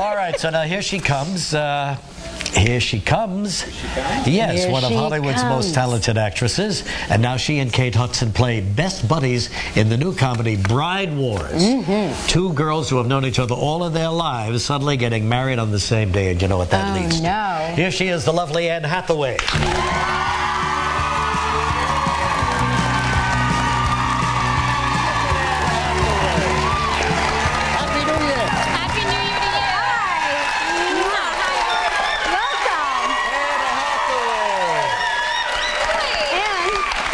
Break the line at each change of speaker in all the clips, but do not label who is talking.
All right, so now here she comes. Here she comes. Yes,
Here
one of
she
Hollywood's
comes.
most talented actresses. And now she and Kate Hudson play best buddies in the new comedy Bride Wars. Two girls who have known each other all of their lives suddenly getting married on the same day, and you know what that leads to.
No.
Here she is, the lovely Anne Hathaway. Happy New Year.
Happy New Year to you.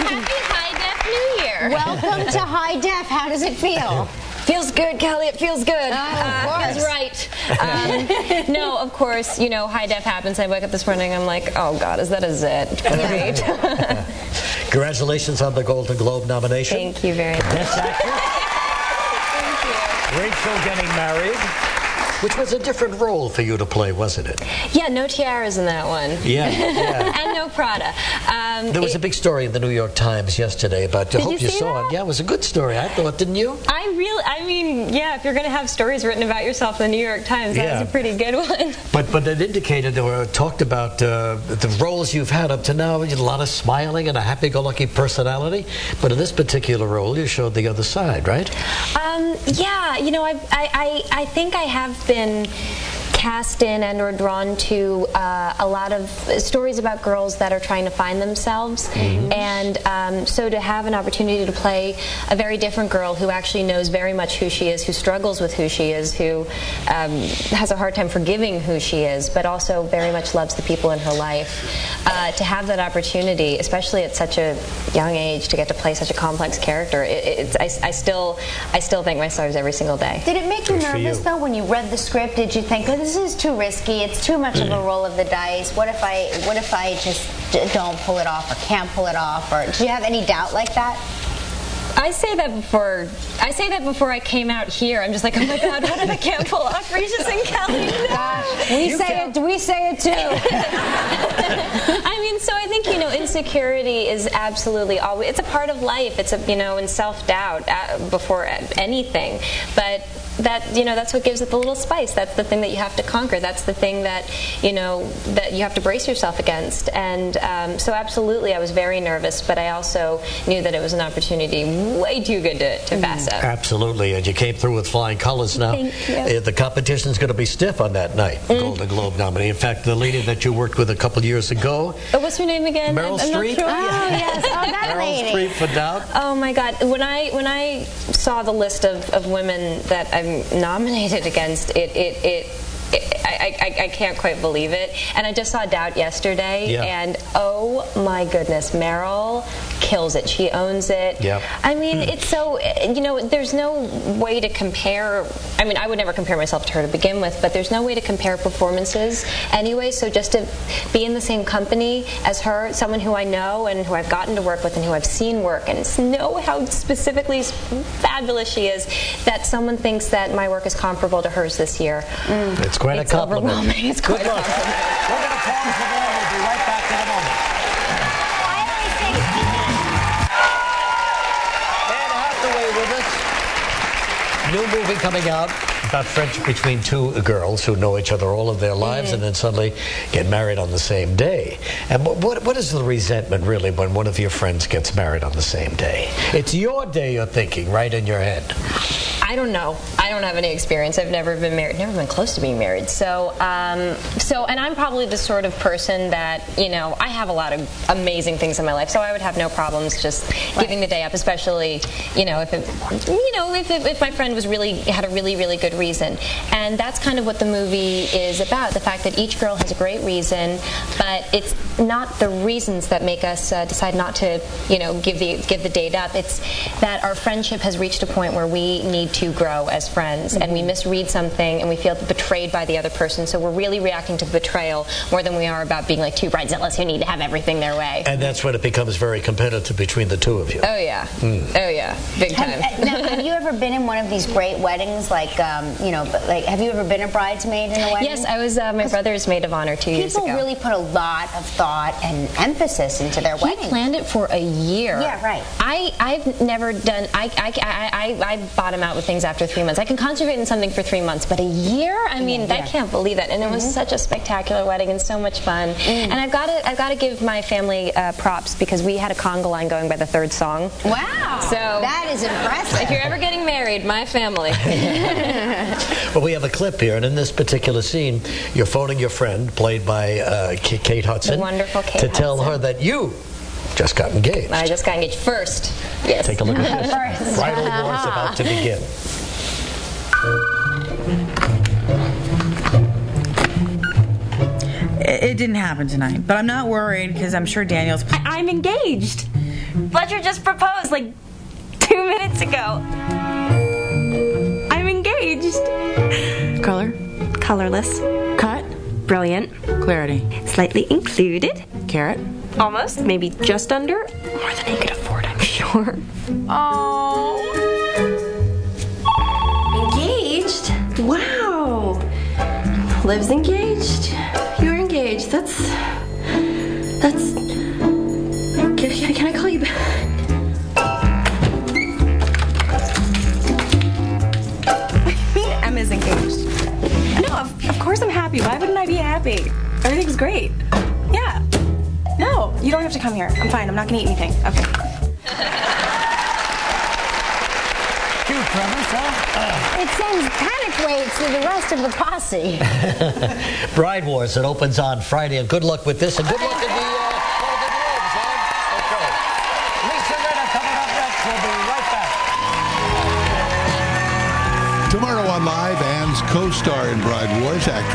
Happy High Def New Year.
Welcome to High Def. How does it feel?
Feels good, Kelly. It feels good.
of course.
Feels right. No, of course, you know, High Def happens. I wake up this morning, I'm like, oh God, is that a zit? Great.
Congratulations on the Golden Globe nomination.
Thank you very much.
Best actress. Rachel getting married, which was a different role for you to play, wasn't it?
Yeah, no tiaras in that one.
Yeah.
And no Prada.
There was a big story in the New York Times yesterday about. I hope you
see
saw
that?
it. Yeah, it was a good story. I thought, didn't you?
I mean, yeah, if you're going to have stories written about yourself in the New York Times, that was a pretty good one.
But it indicated or talked about the roles you've had up to now. You had a lot of smiling and a happy-go-lucky personality. But in this particular role, you showed the other side, right?
Yeah, you know, I think I have been cast in and or drawn to a lot of stories about girls that are trying to find themselves, and so to have an opportunity to play a very different girl who actually knows very much who she is, who struggles with who she is, who has a hard time forgiving who she is, but also very much loves the people in her life, to have that opportunity, especially at such a young age, to get to play such a complex character, I still thank my stars every single day.
Did it make you
Good for
nervous
you.
though when you read the script? Did you think, oh, this is too risky? It's too much of a roll of the dice. What if I just don't pull it off or can't pull it off? Or did you have any doubt like that?
I say that before I came out here. I'm just like, oh my God, what if I can't pull off Regis and Kelly? No.
We say it too.
I mean, so I think, you know, insecurity is absolutely always, it's a part of life. It's a, you know, and self-doubt before anything. But that, you know, that's what gives it the little spice. That's the thing that you have to conquer. That's the thing that, you know, that you have to brace yourself against. And so absolutely, I was very nervous, but I also knew that it was an opportunity way too good to pass up.
Absolutely, and you came through with flying colors now.
Thank you.
The competition's going to be stiff on that night, Golden Globe nominee. In fact, the lady that you worked with a couple years ago,
What's her name again?
Meryl
I'm not
Streep?
sure.
Oh yes, oh that
Meryl
lady.
Streep, for doubt.
Oh my God! When I saw the list of women that I'm nominated against, I can't quite believe it. And I just saw Doubt yesterday, and oh my goodness, Meryl kills it. She owns it.
Yep.
I mean, it's so, you know, there's no way to compare. I mean, I would never compare myself to her to begin with, but there's no way to compare performances anyway. So just to be in the same company as her, someone who I know and who I've gotten to work with and who I've seen work and know how specifically fabulous she is, that someone thinks that my work is comparable to hers this year.
It's quite a compliment.
Overwhelming. It's quite
Good
a
luck.
compliment.
We're going to pause for there. We'll be right back in a moment. Anne Hathaway with us. New movie coming out about friendship between two girls who know each other all of their lives and then suddenly get married on the same day. And what is the resentment really when one of your friends gets married on the same day? It's your day, you're thinking, right in your head.
I don't know. I don't have any experience. I've never been married, never been close to being married. So, and I'm probably the sort of person that, you know, I have a lot of amazing things in my life, so I would have no problems just giving the day up, especially, you know, if my friend was had a really good reason. And that's kind of what the movie is about, the fact that each girl has a great reason, but it's not the reasons that make us decide not to, you know, give the date up. It's that our friendship has reached a point where we need to grow as friends, and we misread something and we feel betrayed by the other person, so we're really reacting to the betrayal more than we are about being like two bridezillas who need to have everything their way.
And that's when it becomes very competitive between the two of you.
Oh yeah. Oh yeah, big time.
Now, have you ever been in one of these great weddings, like, you know, like, have you ever been a bridesmaid in a wedding?
Yes, I was my brother's maid of honor 2 years ago.
People really put a lot of thought and emphasis into their wedding.
He planned it for a year.
Yeah, right.
I've never done. I bottom out with of things after 3 months. I can concentrate on something for 3 months, but a year? I mean, I can't believe that. And it was such a spectacular wedding and so much fun. And I've got to give my family props because we had a conga line going by the third song.
Wow.
So
that is impressive.
if you're ever getting married, my family.
Well, we have a clip here, and in this particular scene, you're phoning your friend, played by Kate Hudson,
The wonderful Kate
to tell
Hudson.
her that you just got engaged.
I just got engaged first. Yes.
Take a look at this.
First.
Bridal war's about to begin.
It didn't happen tonight, but I'm not worried because I'm sure Daniel's...
I'm engaged. Fletcher just proposed like 2 minutes ago. I'm engaged.
Color?
Colorless.
Cut?
Brilliant.
Clarity?
Slightly included.
Carrot?
Almost. Maybe just under. More than he could afford, I'm sure. Oh. Engaged? Wow. Liv's engaged. You're engaged. That's. Can I call you back? I mean, Emma's engaged. No, of course I'm happy. Why wouldn't I be happy? Everything's great. Yeah. No, you don't have to come here. I'm fine. I'm not gonna eat anything. Okay.
Cute premise, huh?
It sends panic waves to the rest of the posse.
Bride Wars, it opens on Friday, and good luck with this, and good luck in the Golden Globes, huh? Okay. Lisa Rinna coming up next. We'll be right back.
Tomorrow on Live, Anne's co-star in Bride Wars, actress